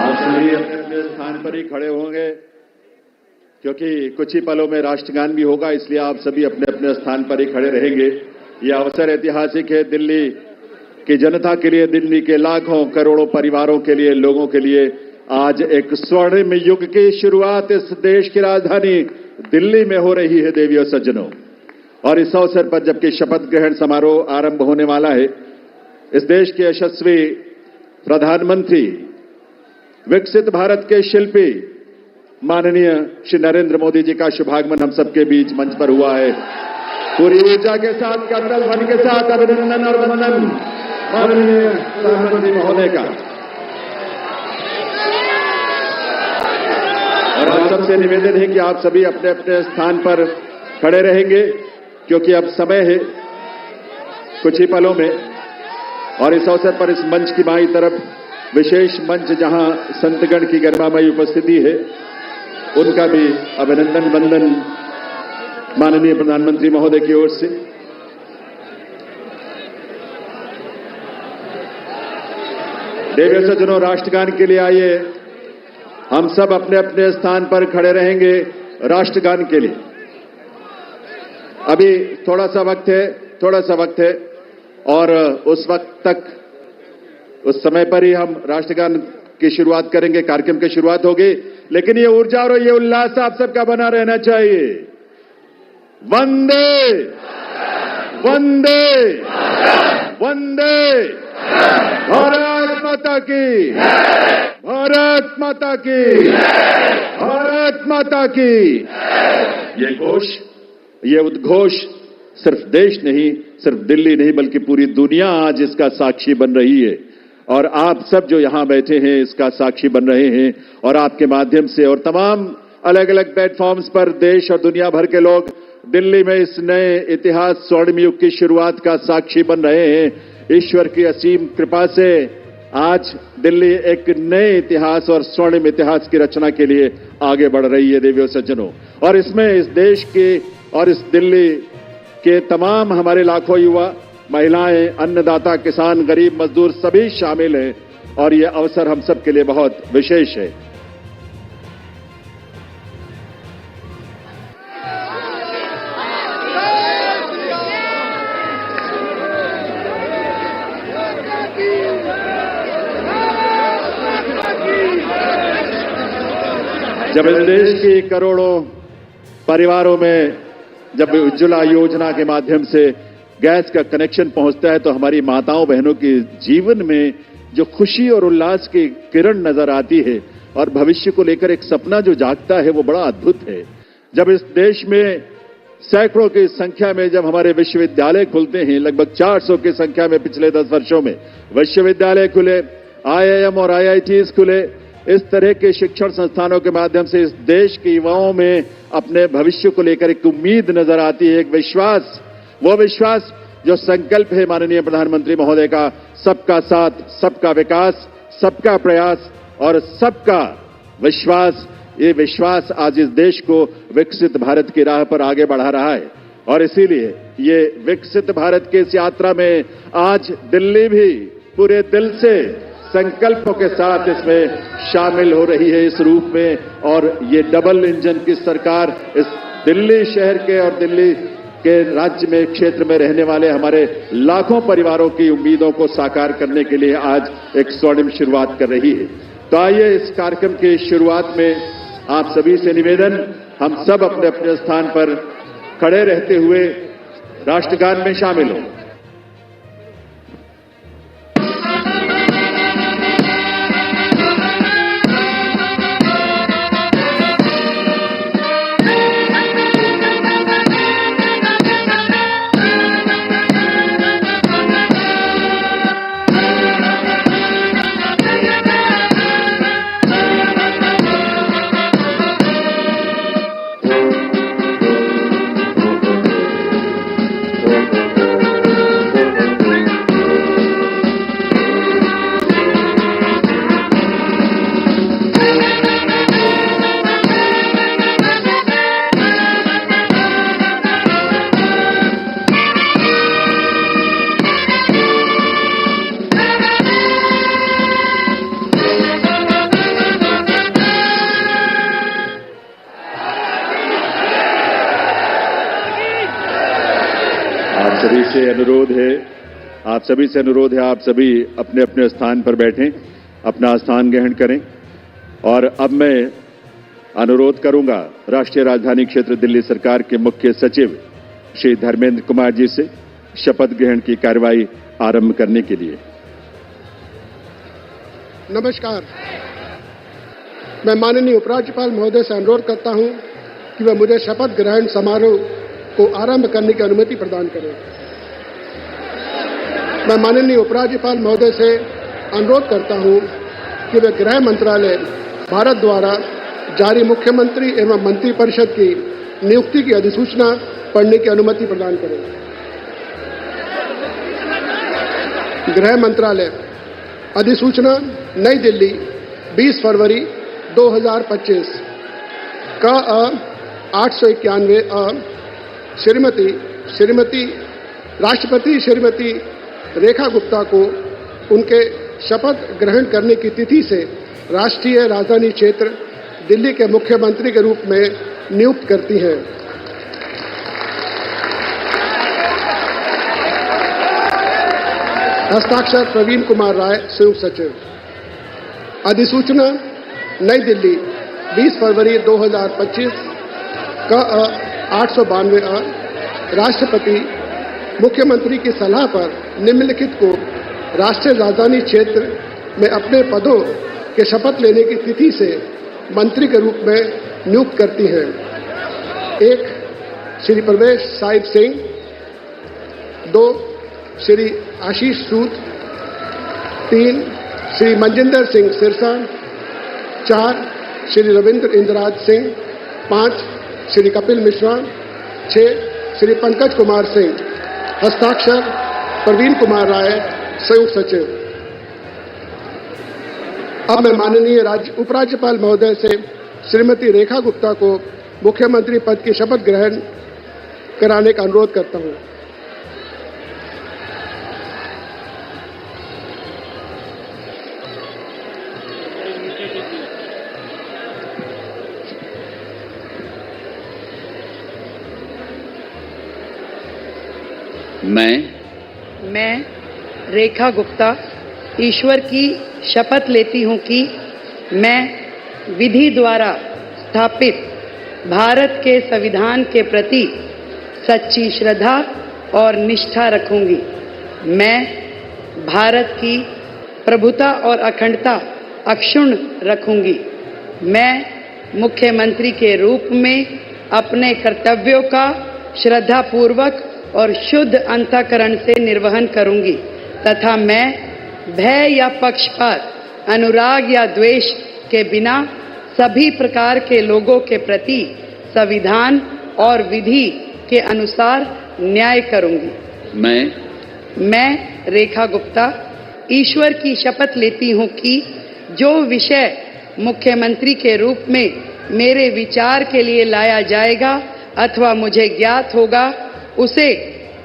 आप सभी अपने अपने स्थान पर ही खड़े होंगे क्योंकि कुछ ही पलों में राष्ट्रगान भी होगा, इसलिए आप सभी अपने अपने स्थान पर ही खड़े रहेंगे। यह अवसर ऐतिहासिक है दिल्ली की जनता के लिए, दिल्ली के लाखों करोड़ों परिवारों के लिए, लोगों के लिए। आज एक स्वर्णिम युग की शुरुआत इस देश की राजधानी दिल्ली में हो रही है देवियों सज्जनों। और इस अवसर पर जबकि शपथ ग्रहण समारोह आरंभ होने वाला है, इस देश के यशस्वी प्रधानमंत्री, विकसित भारत के शिल्पी माननीय श्री नरेंद्र मोदी जी का शुभागमन हम सबके बीच मंच पर हुआ है। पूरी ऊर्जा के साथ, करतल ध्वनि के साथ अभिनंदन और वंदन माननीय प्रधानमंत्री महोदय का। और आप सबसे निवेदन है कि आप सभी अपने अपने स्थान पर खड़े रहेंगे क्योंकि अब समय है कुछ ही पलों में। और इस अवसर पर इस मंच की बाईं तरफ विशेष मंच जहां संतगण की गरिमामयी उपस्थिति है, उनका भी अभिनंदन वंदन माननीय प्रधानमंत्री महोदय की ओर से। देवियों सज्जनों, राष्ट्रगान के लिए आइए हम सब अपने अपने स्थान पर खड़े रहेंगे राष्ट्रगान के लिए। अभी थोड़ा सा वक्त है और उस वक्त तक, उस समय पर ही हम राष्ट्रगान की शुरुआत करेंगे, कार्यक्रम की शुरुआत होगी। लेकिन ये ऊर्जा और ये उल्लास आप सबका बना रहना चाहिए। वंदे वंदे वंदे भारत माता की, भारत माता की, भारत माता की। ये घोष, ये उद्घोष सिर्फ देश नहीं, सिर्फ दिल्ली नहीं, बल्कि पूरी दुनिया आज इसका साक्षी बन रही है। और आप सब जो यहां बैठे हैं इसका साक्षी बन रहे हैं। और आपके माध्यम से और तमाम अलग अलग प्लेटफॉर्म्स पर देश और दुनिया भर के लोग दिल्ली में इस नए इतिहास, स्वर्णिम युग की शुरुआत का साक्षी बन रहे हैं। ईश्वर की असीम कृपा से आज दिल्ली एक नए इतिहास और स्वर्णिम इतिहास की रचना के लिए आगे बढ़ रही है देवियों सज्जनों। और इसमें इस देश के और इस दिल्ली के तमाम हमारे लाखों युवा, महिलाएं, अन्नदाता, किसान, गरीब, मजदूर सभी शामिल हैं। और यह अवसर हम सब के लिए बहुत विशेष है। जब इस देश की करोड़ों परिवारों में जब उज्ज्वला योजना के माध्यम से गैस का कनेक्शन पहुंचता है तो हमारी माताओं बहनों के जीवन में जो खुशी और उल्लास की किरण नजर आती है और भविष्य को लेकर एक सपना जो जागता है, वो बड़ा अद्भुत है। जब इस देश में सैकड़ों की संख्या में जब हमारे विश्वविद्यालय खुलते हैं, लगभग 400 की संख्या में पिछले 10 वर्षों में विश्वविद्यालय खुले, IIM और IITs खुले, इस तरह के शिक्षण संस्थानों के माध्यम से इस देश के युवाओं में अपने भविष्य को लेकर एक उम्मीद नजर आती है, एक विश्वास। वो विश्वास जो संकल्प है माननीय प्रधानमंत्री महोदय का, सबका साथ, सबका विकास, सबका प्रयास और सबका विश्वास। ये विश्वास आज इस देश को विकसित भारत की राह पर आगे बढ़ा रहा है। और इसीलिए ये विकसित भारत की इस यात्रा में आज दिल्ली भी पूरे दिल से संकल्पों के साथ इसमें शामिल हो रही है इस रूप में। और ये डबल इंजन की सरकार इस दिल्ली शहर के और दिल्ली के राज्य में, क्षेत्र में रहने वाले हमारे लाखों परिवारों की उम्मीदों को साकार करने के लिए आज एक स्वर्णिम शुरुआत कर रही है। तो आइए इस कार्यक्रम की शुरुआत में आप सभी से निवेदन, हम सब अपने अपने स्थान पर खड़े रहते हुए राष्ट्रगान में शामिल हों। से अनुरोध है, आप सभी से अनुरोध है, आप सभी अपने अपने स्थान पर बैठें, अपना स्थान ग्रहण करें। और अब मैं अनुरोध करूंगा राष्ट्रीय राजधानी क्षेत्र दिल्ली सरकार के मुख्य सचिव श्री धर्मेंद्र कुमार जी से शपथ ग्रहण की कार्रवाई आरंभ करने के लिए। नमस्कार। मैं माननीय उपराज्यपाल महोदय से अनुरोध करता हूं कि वह मुझे शपथ ग्रहण समारोह को आरंभ करने की अनुमति प्रदान करें। मैं माननीय उपराज्यपाल महोदय से अनुरोध करता हूं कि वे गृह मंत्रालय भारत द्वारा जारी मुख्यमंत्री एवं मंत्रिपरिषद की नियुक्ति की अधिसूचना पढ़ने की अनुमति प्रदान करें। गृह मंत्रालय अधिसूचना नई दिल्ली 20 फरवरी 2025 का 891 श्रीमती राष्ट्रपति श्रीमती रेखा गुप्ता को उनके शपथ ग्रहण करने की तिथि से राष्ट्रीय राजधानी क्षेत्र दिल्ली के मुख्यमंत्री के रूप में नियुक्त करती हैं। हस्ताक्षर प्रवीण कुमार राय, संयुक्त सचिव। अधिसूचना नई दिल्ली 20 फरवरी 2025 का 892 राष्ट्रपति मुख्यमंत्री की सलाह पर निम्नलिखित को राष्ट्रीय राजधानी क्षेत्र में अपने पदों के शपथ लेने की तिथि से मंत्री के रूप में नियुक्त करती हैं। 1 श्री प्रवेश साहिब सिंह, 2 श्री आशीष सूद, 3 श्री मनजिंदर सिंह सिरसा, 4 श्री रविंद्र इंद्रराज सिंह, 5 श्री कपिल मिश्रा, 6 श्री पंकज कुमार सिंह। हस्ताक्षर प्रवीण कुमार राय, संयुक्त सचिव। अब मैं माननीय उपराज्यपाल महोदय से श्रीमती रेखा गुप्ता को मुख्यमंत्री पद की शपथ ग्रहण कराने का अनुरोध करता हूं। मैं रेखा गुप्ता ईश्वर की शपथ लेती हूं कि मैं विधि द्वारा स्थापित भारत के संविधान के प्रति सच्ची श्रद्धा और निष्ठा रखूंगी। मैं भारत की प्रभुता और अखंडता अक्षुण्ण रखूंगी। मैं मुख्यमंत्री के रूप में अपने कर्तव्यों का श्रद्धापूर्वक और शुद्ध अंतःकरण से निर्वहन करूंगी तथा मैं भय या पक्षपात, अनुराग या द्वेष के बिना सभी प्रकार के लोगों के प्रति संविधान और विधि के अनुसार न्याय करूंगी। मैं रेखा गुप्ता ईश्वर की शपथ लेती हूं कि जो विषय मुख्यमंत्री के रूप में मेरे विचार के लिए लाया जाएगा अथवा मुझे ज्ञात होगा, उसे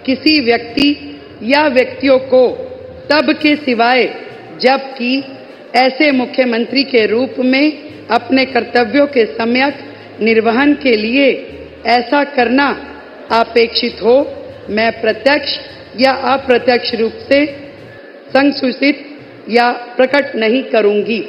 किसी व्यक्ति या व्यक्तियों को तब के सिवाय जबकि ऐसे मुख्यमंत्री के रूप में अपने कर्तव्यों के सम्यक निर्वहन के लिए ऐसा करना अपेक्षित हो, मैं प्रत्यक्ष या अप्रत्यक्ष रूप से संसूचित या प्रकट नहीं करूंगी।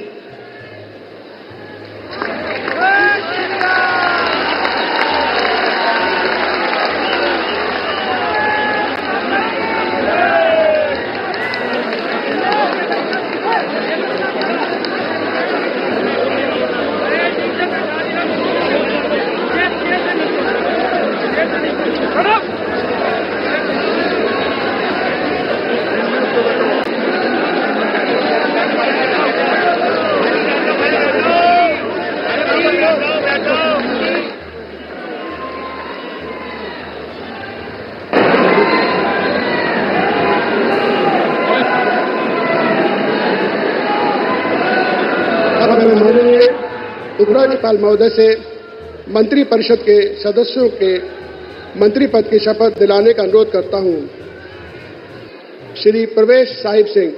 माननीय उपराज्यपाल महोदय से मंत्रिपरिषद के सदस्यों के मंत्री पद की शपथ दिलाने का अनुरोध करता हूं। श्री प्रवेश साहिब सिंह।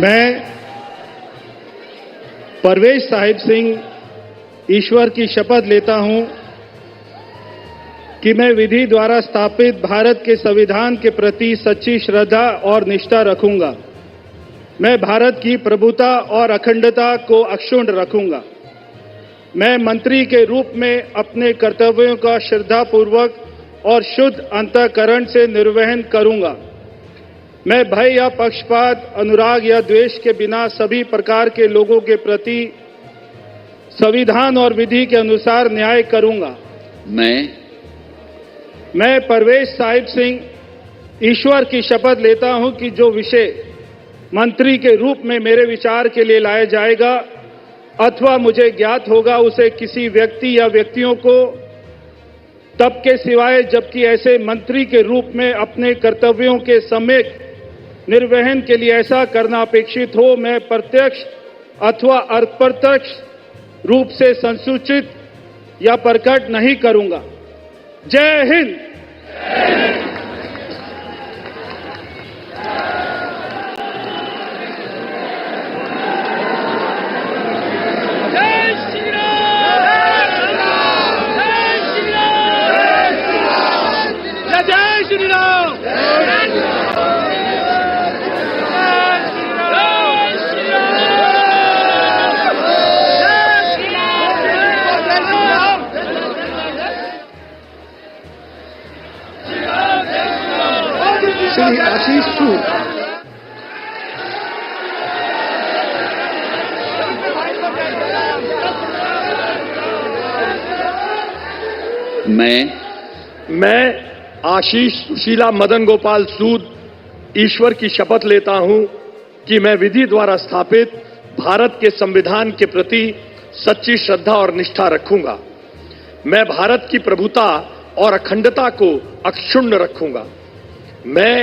मैं परवेज साहिब सिंह ईश्वर की शपथ लेता हूं कि मैं विधि द्वारा स्थापित भारत के संविधान के प्रति सच्ची श्रद्धा और निष्ठा रखूंगा। मैं भारत की प्रभुता और अखंडता को अक्षुण्ण रखूंगा। मैं मंत्री के रूप में अपने कर्तव्यों का श्रद्धापूर्वक और शुद्ध अंतःकरण से निर्वहन करूंगा। मैं भय या पक्षपात, अनुराग या द्वेष के बिना सभी प्रकार के लोगों के प्रति संविधान और विधि के अनुसार न्याय करूंगा। मैं परवेज साहिब सिंह ईश्वर की शपथ लेता हूं कि जो विषय मंत्री के रूप में मेरे विचार के लिए लाया जाएगा अथवा मुझे ज्ञात होगा, उसे किसी व्यक्ति या व्यक्तियों को तब के सिवाय जबकि ऐसे मंत्री के रूप में अपने कर्तव्यों के सम्यक निर्वहन के लिए ऐसा करना अपेक्षित हो, मैं प्रत्यक्ष अथवा अप्रत्यक्ष रूप से संसूचित या प्रकट नहीं करूंगा। जय हिंद। श्री आशीष सूद। मैं आशीष सुशीला मदन गोपाल सूद ईश्वर की शपथ लेता हूं कि मैं विधि द्वारा स्थापित भारत के संविधान के प्रति सच्ची श्रद्धा और निष्ठा रखूंगा। मैं भारत की प्रभुता और अखंडता को अक्षुण्ण रखूंगा। मैं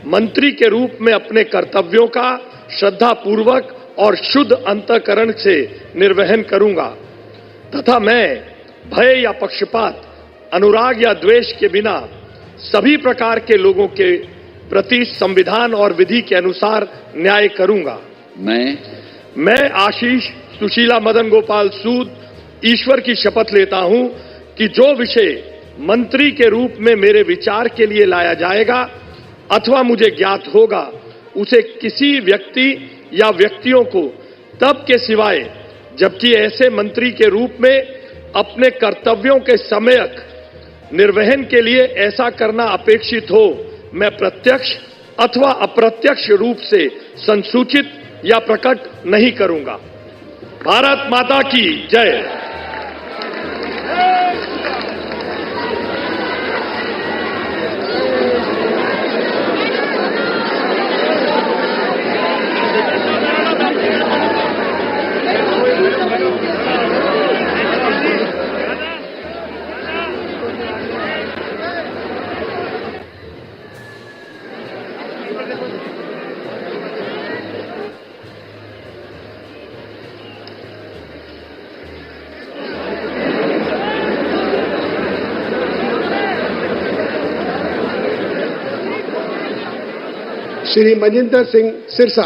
मंत्री के रूप में अपने कर्तव्यों का श्रद्धापूर्वक और शुद्ध अंतःकरण से निर्वहन करूंगा तथा मैं भय या पक्षपात, अनुराग या द्वेष के बिना सभी प्रकार के लोगों के प्रति संविधान और विधि के अनुसार न्याय करूंगा। मैं आशीष सुशीला मदन गोपाल सूद ईश्वर की शपथ लेता हूं कि जो विषय मंत्री के रूप में मेरे विचार के लिए लाया जाएगा अथवा मुझे ज्ञात होगा, उसे किसी व्यक्ति या व्यक्तियों को तब के सिवाय जबकि ऐसे मंत्री के रूप में अपने कर्तव्यों के सम्यक निर्वहन के लिए ऐसा करना अपेक्षित हो, मैं प्रत्यक्ष अथवा अप्रत्यक्ष रूप से संसूचित या प्रकट नहीं करूंगा। भारत माता की जय। श्री मजिंदर सिंह सिरसा।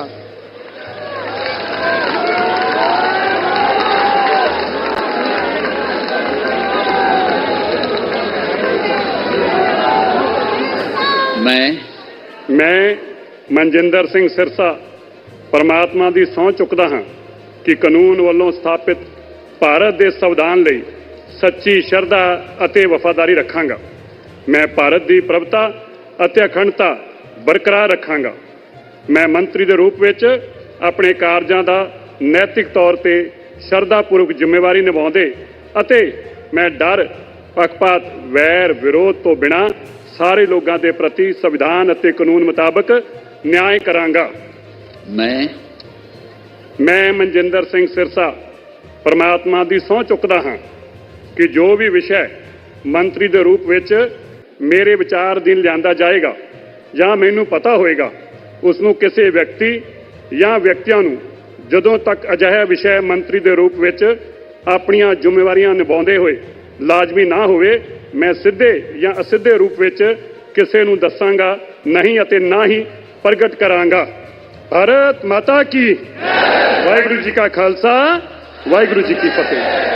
मैं मनजिंदर सिंह सिरसा परमात्मा ਦੀ ਸਹੁੰ ਚੁੱਕਦਾ ਹਾਂ ਕਿ ਕਾਨੂੰਨ ਵੱਲੋਂ ਸਥਾਪਿਤ ਭਾਰਤ ਦੇ ਸੰਵਿਧਾਨ ਲਈ ਸੱਚੀ ਸ਼ਰਧਾ ਅਤੇ ਵਫਾਦਾਰੀ ਰੱਖਾਂਗਾ। ਮੈਂ ਭਾਰਤ ਦੀ ਪ੍ਰਭੁਤਾ ਅਤੇ ਅਖੰਡਤਾ ਬਰਕਰਾਰ ਰੱਖਾਂਗਾ। ਮੈਂ ਮੰਤਰੀ ਦੇ ਰੂਪ ਵਿੱਚ ਆਪਣੇ ਕਾਰਜਾਂ ਦਾ ਨੈਤਿਕ ਤੌਰ ਤੇ ਸ਼ਰਧਾਪੂਰਵਕ ਜ਼ਿੰਮੇਵਾਰੀ ਨਿਭਾਉਂਦੇ ਅਤੇ ਮੈਂ ਡਰ, ਪੱਖਪਾਤ, ਵੈਰ, ਵਿਰੋਧ ਤੋਂ ਬਿਨਾਂ ਸਾਰੇ ਲੋਕਾਂ ਦੇ ਪ੍ਰਤੀ ਸੰਵਿਧਾਨ ਅਤੇ ਕਾਨੂੰਨ ਮੁਤਾਬਕ ਨਿਆਂ ਕਰਾਂਗਾ। ਮੈਂ ਮਨਜਿੰਦਰ ਸਿੰਘ ਸਿਰਸਾ ਪਰਮਾਤਮਾ ਦੀ ਸਹੁੰ ਚੁੱਕਦਾ ਹਾਂ ਕਿ ਜੋ ਵੀ ਵਿਸ਼ਾ ਮੰਤਰੀ ਦੇ ਰੂਪ ਵਿੱਚ ਮੇਰੇ ਵਿਚਾਰ ਅਧੀਨ ਲਿਆਂਦਾ ਜਾਏਗਾ ਜਾਂ ਮੈਨੂੰ ਪਤਾ ਹੋਏਗਾ, ਉਸ ਨੂੰ ਕਿਸੇ ਵਿਅਕਤੀ ਜਾਂ ਵਿਅਕਤੀਆਂ ਨੂੰ ਜਦੋਂ ਤੱਕ ਅਜਿਹਾ ਵਿਸ਼ਾ ਮੰਤਰੀ ਦੇ ਰੂਪ ਵਿੱਚ ਆਪਣੀਆਂ ਜ਼ਿੰਮੇਵਾਰੀਆਂ ਨਿਭਾਉਂਦੇ ਹੋਏ ਲਾਜ਼ਮੀ ਨਾ ਹੋਵੇ, ਮੈਂ ਸਿੱਧੇ ਜਾਂ ਅਸਿੱਧੇ ਰੂਪ ਵਿੱਚ ਕਿਸੇ ਨੂੰ ਦੱਸਾਂਗਾ ਨਹੀਂ ਅਤੇ ਨਾ ਹੀ ਪ੍ਰਗਟ ਕਰਾਂਗਾ। भारत माता की वाहिगुरु जी का खालसा वाहिगुरु जी की फतेह।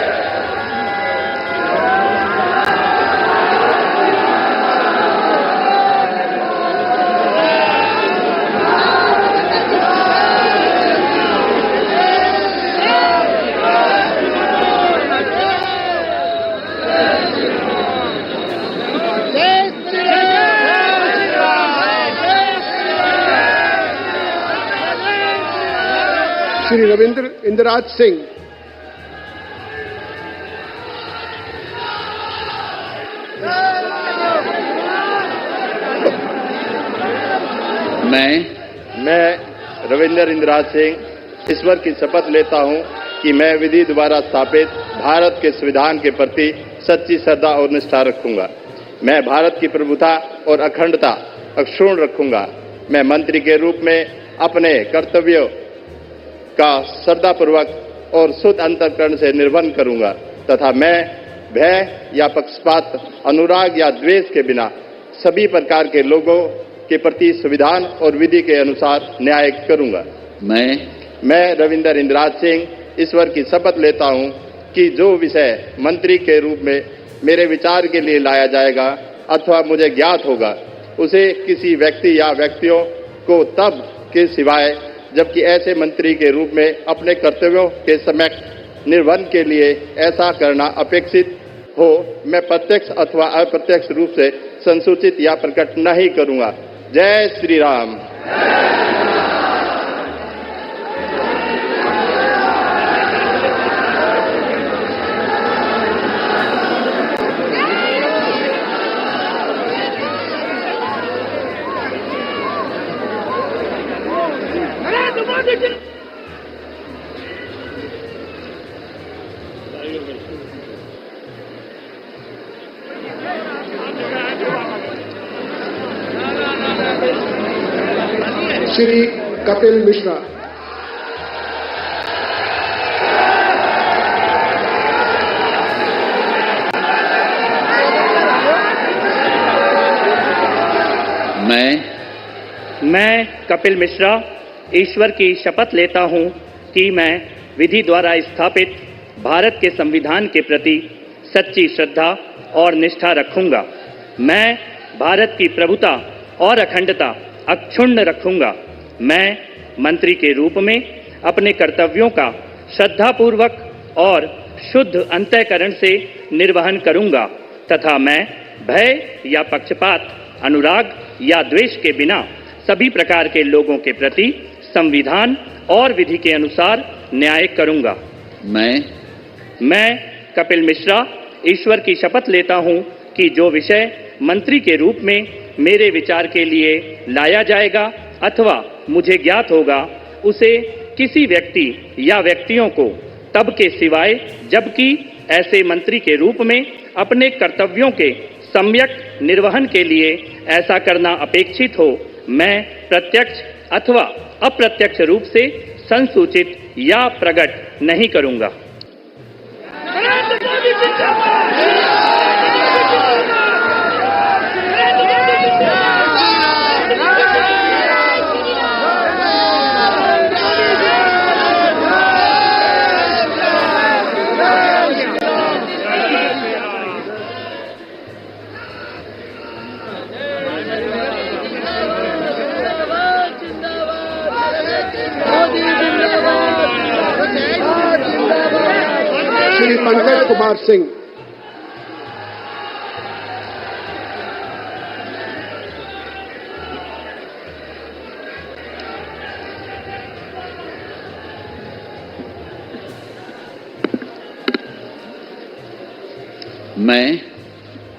श्री रविंद्र इंदिराज सिंह। मैं रविंद्र इंदिराज सिंह ईश्वर की शपथ लेता हूं कि मैं विधि द्वारा स्थापित भारत के संविधान के प्रति सच्ची श्रद्धा और निष्ठा रखूंगा। मैं भारत की प्रभुता और अखंडता अक्षुण्ण रखूंगा। मैं मंत्री के रूप में अपने कर्तव्यों का श्रद्धापूर्वक और शुद्ध अंतःकरण से निर्वहन करूंगा तथा मैं भय या पक्षपात, अनुराग या द्वेष के बिना सभी प्रकार के लोगों के प्रति संविधान और विधि के अनुसार न्याय करूंगा। मैं रविंद्र इंदिराज सिंह ईश्वर की शपथ लेता हूं कि जो विषय मंत्री के रूप में मेरे विचार के लिए लाया जाएगा अथवा मुझे ज्ञात होगा, उसे किसी व्यक्ति या व्यक्तियों को तब के सिवाय जबकि ऐसे मंत्री के रूप में अपने कर्तव्यों के सम्यक निर्वहन के लिए ऐसा करना अपेक्षित हो, मैं प्रत्यक्ष अथवा अप्रत्यक्ष रूप से संसूचित या प्रकट नहीं करूंगा। जय श्री राम। श्री कपिल मिश्रा। मैं कपिल मिश्रा ईश्वर की शपथ लेता हूं कि मैं विधि द्वारा स्थापित भारत के संविधान के प्रति सच्ची श्रद्धा और निष्ठा रखूंगा। मैं भारत की प्रभुता और अखंडता अक्षुण्ण रखूंगा। मैं मंत्री के रूप में अपने कर्तव्यों का श्रद्धापूर्वक और शुद्ध अंतःकरण से निर्वहन करूंगा तथा मैं भय या पक्षपात, अनुराग या द्वेष के बिना सभी प्रकार के लोगों के प्रति संविधान और विधि के अनुसार न्याय करूंगा। मैं कपिल मिश्रा ईश्वर की शपथ लेता हूं कि जो विषय मंत्री के रूप में मेरे विचार के लिए लाया जाएगा अथवा मुझे ज्ञात होगा, उसे किसी व्यक्ति या व्यक्तियों को तब के सिवाय जबकि ऐसे मंत्री के रूप में अपने कर्तव्यों के सम्यक निर्वहन के लिए ऐसा करना अपेक्षित हो, मैं प्रत्यक्ष अथवा अप्रत्यक्ष रूप से संसूचित या प्रकट नहीं करूंगा। श्री पंकज कुमार सिंह।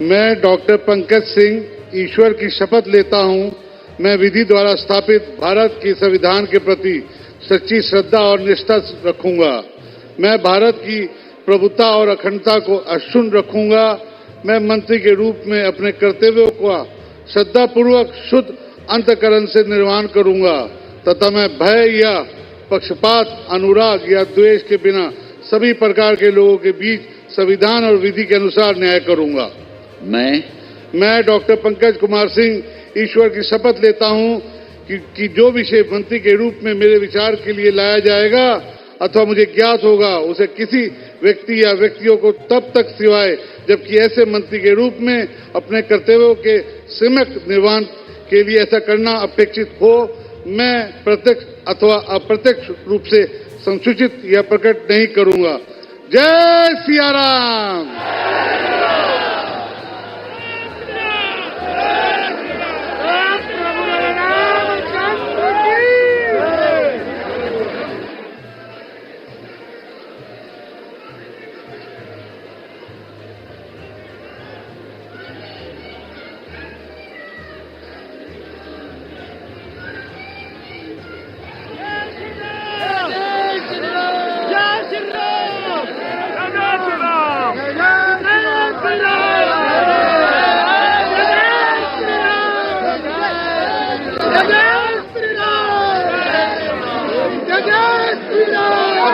मैं डॉक्टर पंकज सिंह ईश्वर की शपथ लेता हूं, मैं विधि द्वारा स्थापित भारत के संविधान के प्रति सच्ची श्रद्धा और निष्ठा रखूंगा। मैं भारत की प्रभुता और अखंडता को अक्षुण्ण रखूंगा। मैं मंत्री के रूप में अपने कर्तव्यों का श्रद्धापूर्वक शुद्ध अंतःकरण से निर्वहन करूंगा तथा मैं भय या पक्षपात, अनुराग या द्वेष के बिना सभी प्रकार के लोगों के बीच संविधान और विधि के अनुसार न्याय करूंगा। मैं डॉक्टर पंकज कुमार सिंह ईश्वर की शपथ लेता हूं कि जो विषय मंत्री के रूप में मेरे विचार के लिए लाया जाएगा अथवा मुझे ज्ञात होगा उसे किसी व्यक्ति या व्यक्तियों को तब तक सिवाय जबकि ऐसे मंत्री के रूप में अपने कर्तव्यों के सम्यक निर्वहन के लिए ऐसा करना अपेक्षित हो मैं प्रत्यक्ष अथवा अप्रत्यक्ष रूप से संसूचित या प्रकट नहीं करूंगा। जय सिया राम।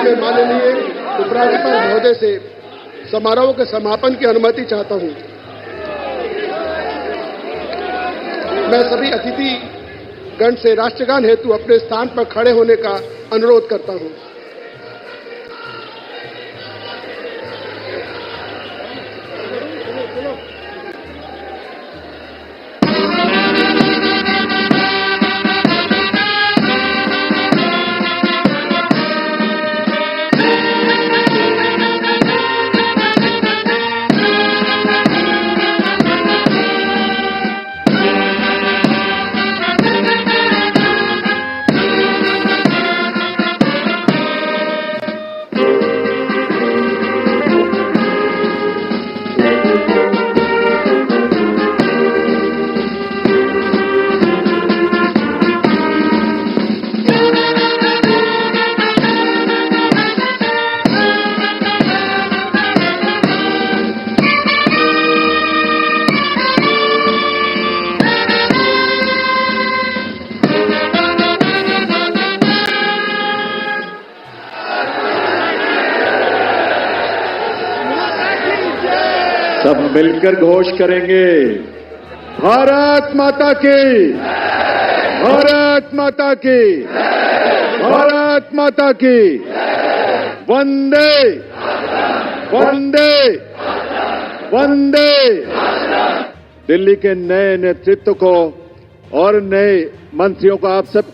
मैं माननीय उपराज्यपाल महोदय से समारोह के समापन की अनुमति चाहता हूं। मैं सभी अतिथि गण से राष्ट्रगान हेतु अपने स्थान पर खड़े होने का अनुरोध करता हूं। सब मिलकर घोष करेंगे, भारत माता की, भारत माता की, भारत माता की, वंदे वंदे वंदे। दिल्ली के नए नेतृत्व को और नए मंत्रियों को आप सब